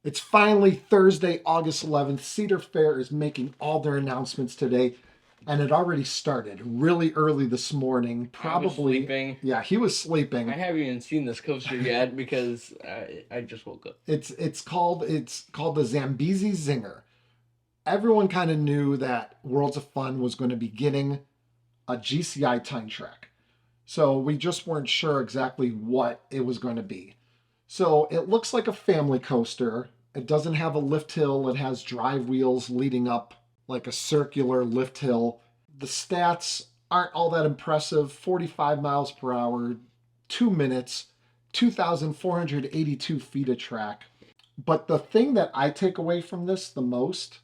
It's finally Thursday, August 11th. Cedar Fair is making all their announcements today, and it already started really early this morning. I was Probably, sleeping. yeah, he was sleeping. I haven't even seen this coaster yet because I just woke up. It's called the Zambezi Zinger. Everyone kind of knew that Worlds of Fun was going to be getting a GCI time track. So we just weren't sure exactly what it was going to be. So it looks like a family coaster. It doesn't have a lift hill, it has drive wheels leading up like a circular lift hill. The stats aren't all that impressive: 45 miles per hour, 2 minutes, 2,482 feet of track. But the thing that I take away from this the most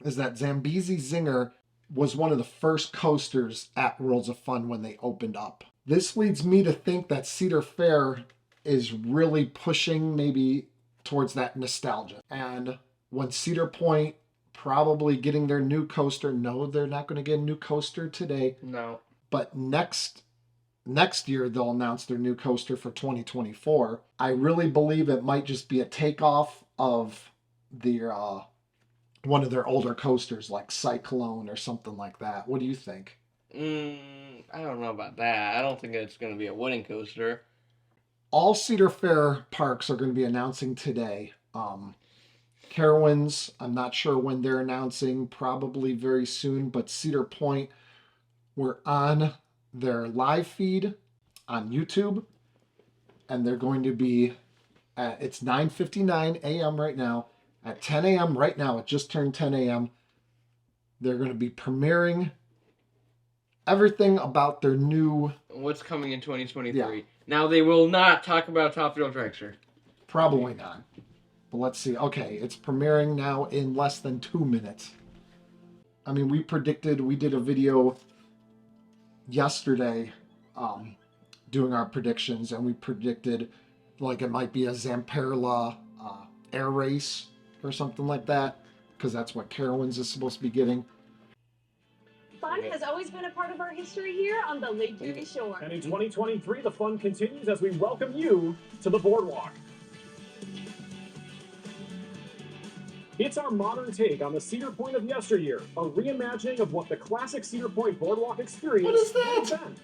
is that Zambezi Zinger was one of the first coasters at Worlds of Fun when they opened up. This leads me to think that Cedar Fair is really pushing maybe towards that nostalgia. And when Cedar Point probably getting their new coaster, no, they're not going to get a new coaster today, No. but next year they'll announce their new coaster for 2024. I really believe it might just be a takeoff of the one of their older coasters like Cyclone or something like that. What do you think? I don't know about that. I don't think it's going to be a wooden coaster. All Cedar Fair parks are going to be announcing today. Carowinds, I'm not sure when they're announcing, probably very soon, but Cedar Point, we're on their live feed on YouTube, and they're going to be it's 9:59 a.m. right now. At 10 a.m. right now, it just turned 10 a.m. They're going to be premiering everything about their new. What's coming in 2023? Yeah. Now they will not talk about Top Thrill Dragster. Probably not. But let's see. Okay, it's premiering now in less than 2 minutes. I mean, we did a video yesterday doing our predictions, and we predicted like it might be a Zamperla air race or something like that, because that's what Carowinds is supposed to be getting. Fun has always been a part of our history here on the Lake Erie Shore. And in 2023, the fun continues as we welcome you to the boardwalk. It's our modern take on the Cedar Point of yesteryear, a reimagining of what the classic Cedar Point boardwalk experience What is that? would have been.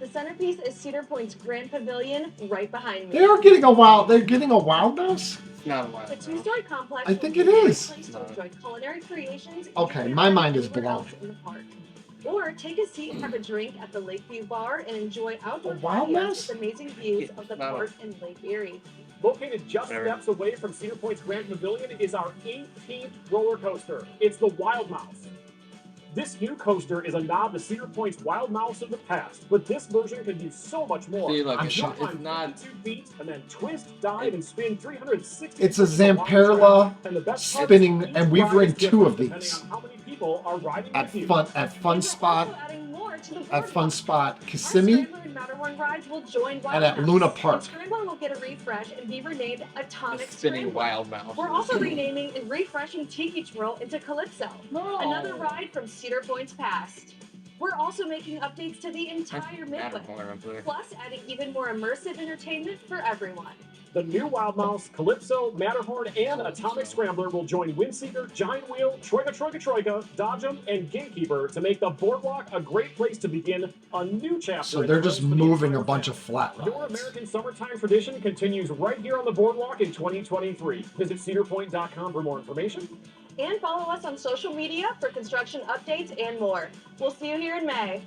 The centerpiece is Cedar Point's Grand Pavilion right behind me. They're getting a wild mouse? It's not a wild The two-story complex I think will it be a great is. place to enjoy culinary creations. Okay, you my can't mind find is anywhere blown. else in the park. Or take a seat and have a drink at the Lakeview Bar and enjoy outdoor A wild patios mouse? with amazing views of the It's not a- park and Lake Erie. Located just Whatever. steps away from Cedar Point's Grand Pavilion is our 18th roller coaster. It's the Wild Mouse. This new coaster is a nod to Cedar Point's Wild Mouse of the past, but this version can do so much more. See, look, I'm it's, shocked. it's not. 52 feet and then twist, dive, and spin 360. It's a degrees along the Zamperla track, and the best part spinning, is each and we've ride ridden is 2 of different these depending on how many people are riding at with you. Fun And Spot, we're also adding more to the at boardwalk. Fun Spot Our Kissimmee, Scrambler and Matterhorn rides will join Wild and at Mouse. Luna Park. And Scrambler will get a refresh and be renamed A Atomic spinning Scrambler. wild mouse. We're also renaming and refreshing Tiki Twirl into Calypso, No. another ride from Cedar Point's past. We're also making updates to the entire Midway, plus adding even more immersive entertainment for everyone. The new Wild Mouse, Calypso, Matterhorn, and Atomic Scrambler will join Windseeker, Giant Wheel, Troika, Dodgem, and Gatekeeper to make the boardwalk a great place to begin a new chapter. So they're just moving a bunch of flat Your rides. American summertime tradition continues right here on the boardwalk in 2023. Visit cedarpoint.com for more information. And follow us on social media for construction updates and more. We'll see you here in May.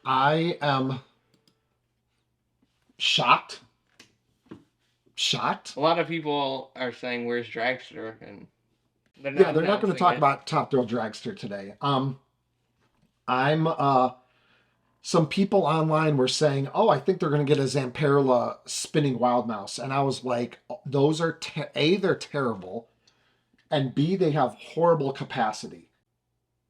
I am shocked. A lot of people are saying, "Where's Dragster?" And They're not going to announcing talk it. about Top Thrill Dragster today. I'm some people online were saying, "Oh, I think they're going to get a Zamperla spinning wild mouse," and I was like, "Those are A, they're terrible, and B, they have horrible capacity."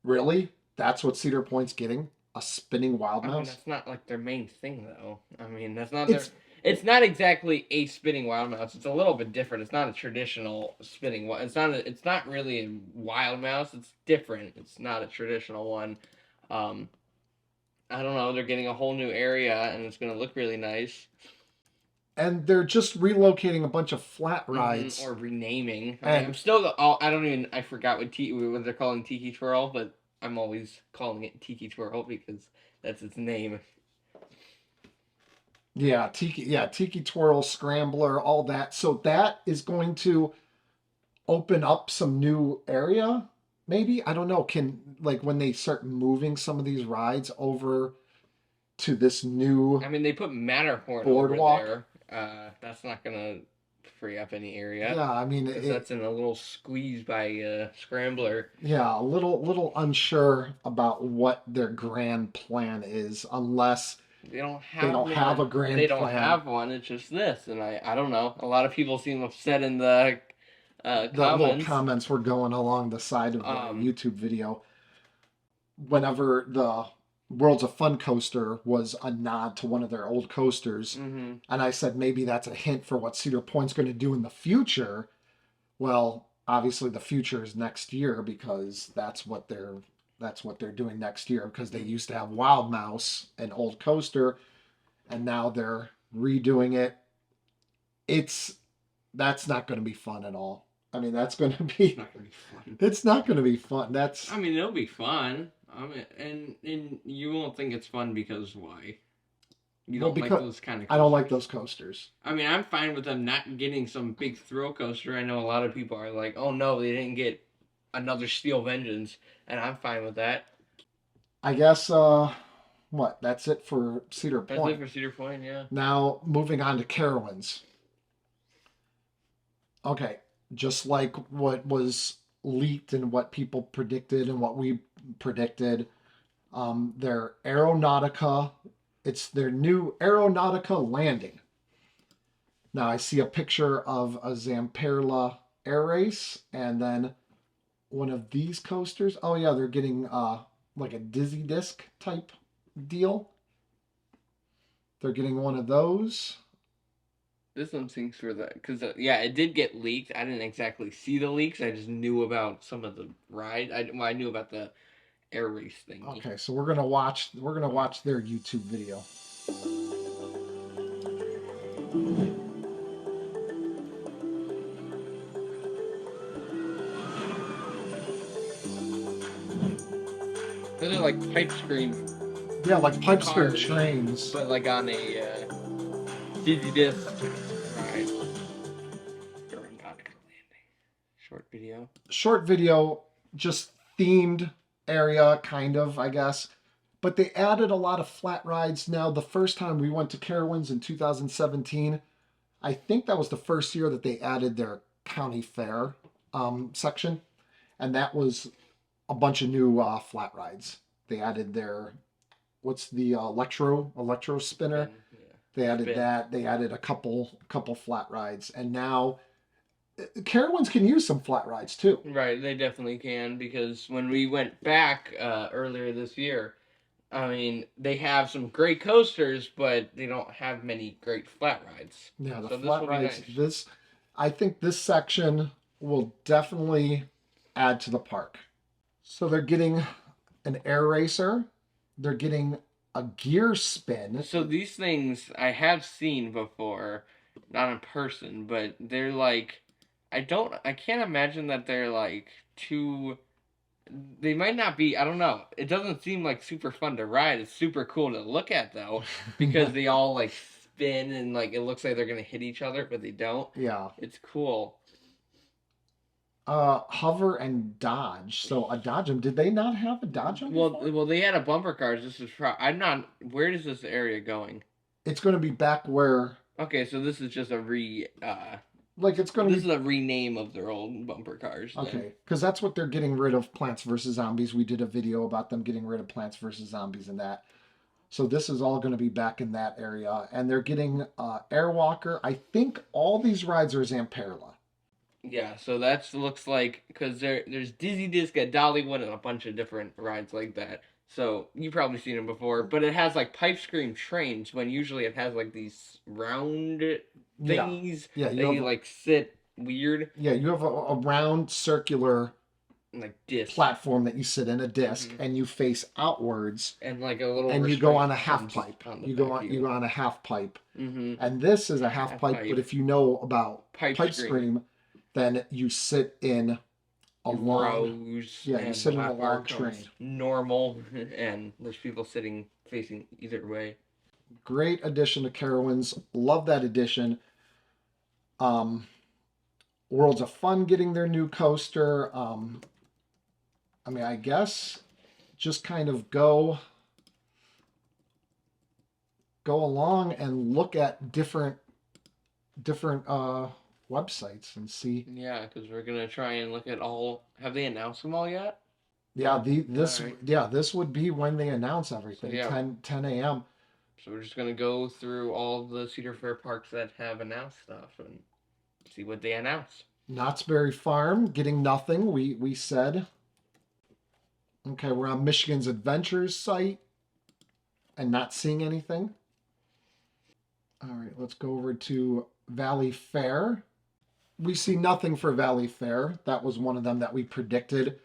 Really? That's what Cedar Point's getting? A spinning wild I mean, mouse? that's not like their main thing, though. I mean, that's not It's- their. It's not exactly a spinning wild mouse. It's a little bit different. It's not a traditional spinning. It's not. It's not really a wild mouse. It's different. It's not a traditional one. I don't know. They're getting a whole new area, and it's going to look really nice. and they're just relocating a bunch of flat rides. Or renaming. And I'm still. I don't even. I forgot what they're calling Tiki Twirl, but I'm always calling it Tiki Twirl because that's its name. yeah, Tiki Twirl, Scrambler, all that. So that is going to open up some new area. Maybe, I don't know. Can, like, when they start moving some of these rides over to this new I mean, they put Matterhorn boardwalk. over there. That's not gonna free up any area. Yeah, I mean, Because that's in a little squeeze by Scrambler. yeah, a little unsure about what their grand plan is, unless They don't they don't have a grand They don't plan. have one. It's just this, and I don't know. A lot of people seem upset in the The little comments. comments were going along the side of the YouTube video. Whenever the Worlds of Fun coaster was a nod to one of their old coasters, and I said maybe that's a hint for what Cedar Point's going to do in the future. Well, obviously the future is next year, because that's what they're doing next year, because they used to have Wild Mouse, an old coaster, and now they're redoing it. That's not going to be fun at all. I mean, that's going to be. It's not gonna be fun. It's not going to be fun. That's. I mean, it'll be fun. I mean, and you won't think it's fun because why? You don't like those kind of coasters. I don't like those coasters. I mean, I'm fine with them not getting some big thrill coaster. I know a lot of people are like, oh no, they didn't get another Steel Vengeance, and I'm fine with that. I guess, what? That's it for Cedar Point. That's it for Cedar Point, yeah. Now, moving on to Carowinds. Okay, just like what was leaked and what people predicted and what we predicted, their Aeronautica, it's their new Aeronautica landing. Now, I see a picture of a Zamperla Air Race, and then one of these coasters. Oh yeah, they're getting like a dizzy disc type deal. They're getting one of those. This one seems for that, because yeah, it did get leaked. I didn't exactly see the leaks. I just knew about some of the ride. I knew about the air race thing. Okay, so we're gonna watch their YouTube video. They're like pipe scream. Yeah, like pipe scream cars, trains. but like on a dizzy disc ride. Short video. Short video, just themed area, kind of, I guess. But they added a lot of flat rides. Now, the first time we went to Carowinds in 2017, I think that was the first year that they added their county fair section. And that was a bunch of new flat rides. They added their, what's the electro spinner? Yeah. They added that. They added a couple flat rides. And now Carowinds can use some flat rides too. Right, they definitely can, because when we went back earlier this year, I mean, they have some great coasters, but they don't have many great flat rides. Yeah, the so flat rides. Nice. I think this section will definitely add to the park. So they're getting an air racer. They're getting a gear spin. So these things I have seen before, not in person, but they're like, I can't imagine that they're like too. They might not be. I don't know. It doesn't seem like super fun to ride. It's super cool to look at though, because they all like spin and like it looks like they're gonna hit each other, but they don't. Yeah, it's cool. Hover and dodge. So a dodgem. Did they not have a dodgem? Well, they had a bumper cars. This is. I'm not. Where is this area going? It's going to be back where. Okay, so this is just a like it's going to. This is a rename of their old bumper cars. Okay, because that's what they're getting rid of. Plants vs Zombies. We did a video about them getting rid of Plants vs Zombies and that. So this is all going to be back in that area, and they're getting Airwalker. I think all these rides are Zamperla. Yeah, so that looks like, because there's Dizzy Disc at Dollywood and a bunch of different rides like that. So you've probably seen them before, but it has like pipe scream trains when usually it has like these round thingies. Yeah, you like sit weird. Yeah, you have a round circular like disc platform that you sit in, a disc, Mhm. and you face outwards, and like a little and you go on a restraint half comes pipe. on the You go back on of you go on a half pipe, Mhm. and this is a half Half pipe. pipe. But if you know about Pipe pipe scream. scream, then you sit in a It long. rows, Yeah, you and sit the in a lap bar long comes train. normal, and there's people sitting facing either way. Great addition to Carowinds. Love that addition. Worlds of Fun getting their new coaster. I mean, I guess just kind of go along and look at different websites and see. Yeah, because we're gonna try and look at all. Have they announced them all yet? Yeah, Alright. this would be when they announce everything. So, yeah. 10 a.m. So we're just gonna go through all the Cedar Fair parks that have announced stuff and see what they announce. Knott's Berry Farm getting nothing. We said. Okay, we're on Michigan's Adventures site and not seeing anything. All right, let's go over to Valley Fair. We see nothing for Valley Fair. That was one of them that we predicted.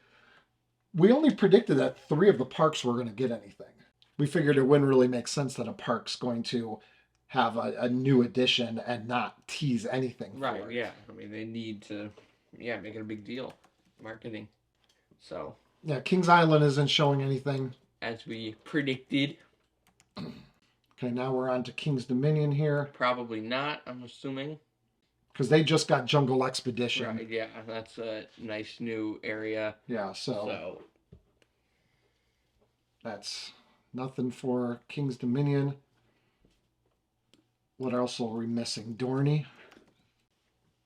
We only predicted that 3 of the parks were going to get anything. We figured it wouldn't really make sense that a park's going to have a new addition and not tease anything Right, for it. yeah. I mean, they need to, make it a big deal. Marketing. So, Yeah, Kings Island isn't showing anything. as we predicted, Okay, now we're on to King's Dominion here probably not, I'm assuming. because they just got Jungle Expedition. Right, yeah. That's a nice new area. Yeah, so that's nothing for King's Dominion. What else are we missing? Dorney?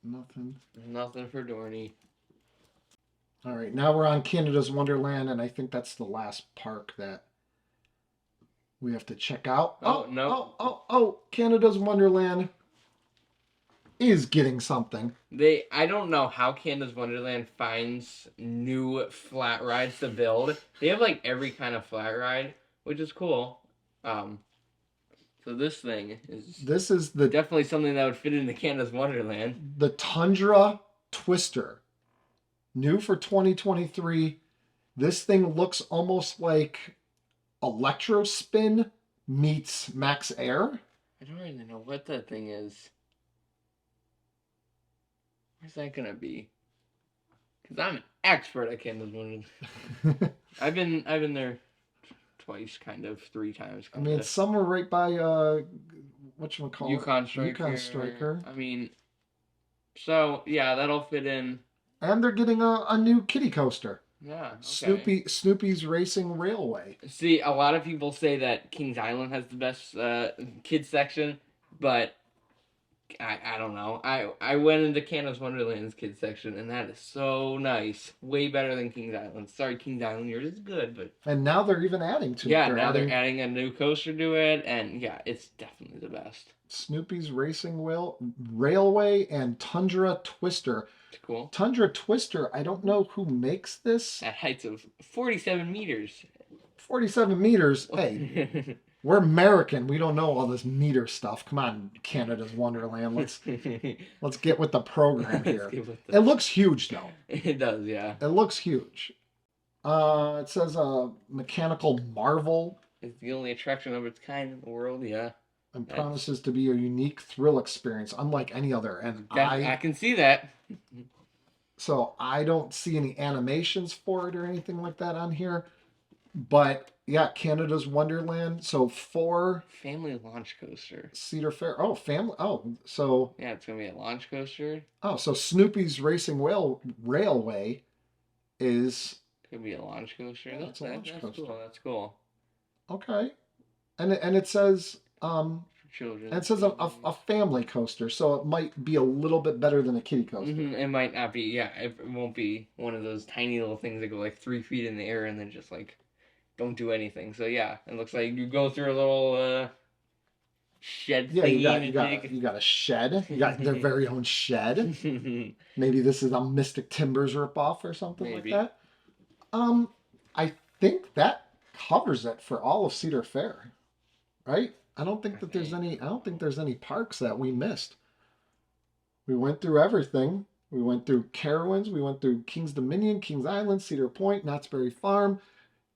Nothing. Nothing for Dorney. All right, now we're on Canada's Wonderland, and I think that's the last park that we have to check out. Oh, no. Oh, Canada's Wonderland is getting something. I don't know how Canada's Wonderland finds new flat rides to build. They have like every kind of flat ride, which is cool. So this thing is definitely something that would fit into Canada's Wonderland. The Tundra Twister. New for 2023. This thing looks almost like Electrospin meets Max Air. I don't really know what that thing is. Where's that gonna be? Because I'm an expert at Canada's Wonderland. I've been there twice, kind of 3 times. I mean, it's somewhere right by whatchamacallit? Yukon Striker. Yukon Striker. I mean, so yeah, that'll fit in. And they're getting a new kiddie coaster. Yeah. Okay. Snoopy's Racing Railway. See, a lot of people say that Kings Island has the best kids section, but I don't know. I went into Canada's Wonderland's kids section, and that is so nice. Way better than Kings Island. Sorry, Kings Island, yours is good, but And now they're even adding to it. yeah, now they're adding a new coaster to it, and yeah, it's definitely the best. Snoopy's Racing Railway and Tundra Twister. It's cool. Tundra Twister, I don't know who makes this. At heights of 47 meters. 47 meters. Hey, we're American. We don't know all this meter stuff. Come on, Canada's Wonderland. Let's get with the program here. It looks huge, though. It does, yeah. It looks huge. It says a mechanical marvel. It's the only attraction of its kind in the world, yeah. And promises to be a unique thrill experience, unlike any other. And I can see that. So I don't see any animations for it or anything like that on here. But yeah, Canada's Wonderland. So 4 family launch coaster. Cedar Fair. Oh, family. Oh, so yeah, it's gonna be a launch coaster. Oh, so Snoopy's Racing Railway is could be a launch coaster. Yeah, it's a launch coaster. Cool. That's cool. Okay, and it says for children. And it says a family coaster, so it might be a little bit better than a kiddie coaster. It might not be. Yeah, it won't be one of those tiny little things that go like 3 feet in the air and then just like don't do anything. So yeah, it looks like you go through a little shed thing. You got a shed. You got their very own shed. Maybe this is a Mystic Timbers ripoff or something like that. I think that covers it for all of Cedar Fair, right? I don't think there's any parks that we missed. We went through everything. We went through Carowinds. We went through King's Dominion, Kings Island, Cedar Point, Knott's Berry Farm.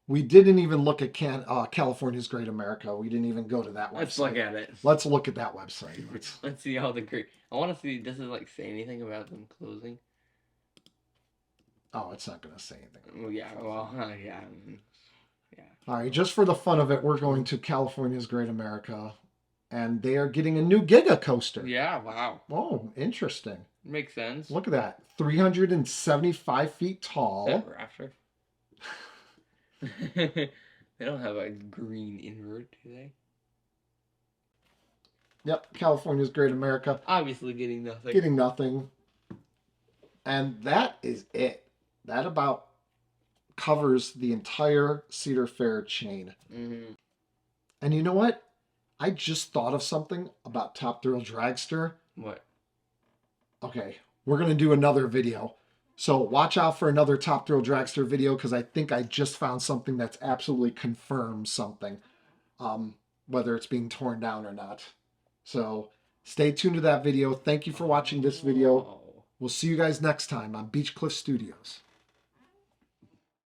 We didn't even look at California's Great America. We didn't even go to that website. Let's look at it. Let's look at that website. Let's see all the great. I want to see. Does it like say anything about them closing? Oh, it's not going to say anything. Well, yeah. Well, yeah. Yeah. All right, just for the fun of it, we're going to California's Great America, and they are getting a new Giga coaster. Yeah. Wow. Oh, interesting. Makes sense. Look at that. 375 feet tall. Is that Raptor? They don't have a green invert, do they? Yep, California's Great America. Obviously getting nothing. Getting nothing. And that is it. That about covers the entire Cedar Fair chain. Mm-hmm. And you know what? I just thought of something about Top Thrill Dragster. What? Okay, we're going to do another video. So watch out for another Top Thrill Dragster video because I think I just found something that's absolutely confirms something. Whether it's being torn down or not. So stay tuned to that video. Thank you for watching this video. Oh. We'll see you guys next time on Beach Cliff Studios.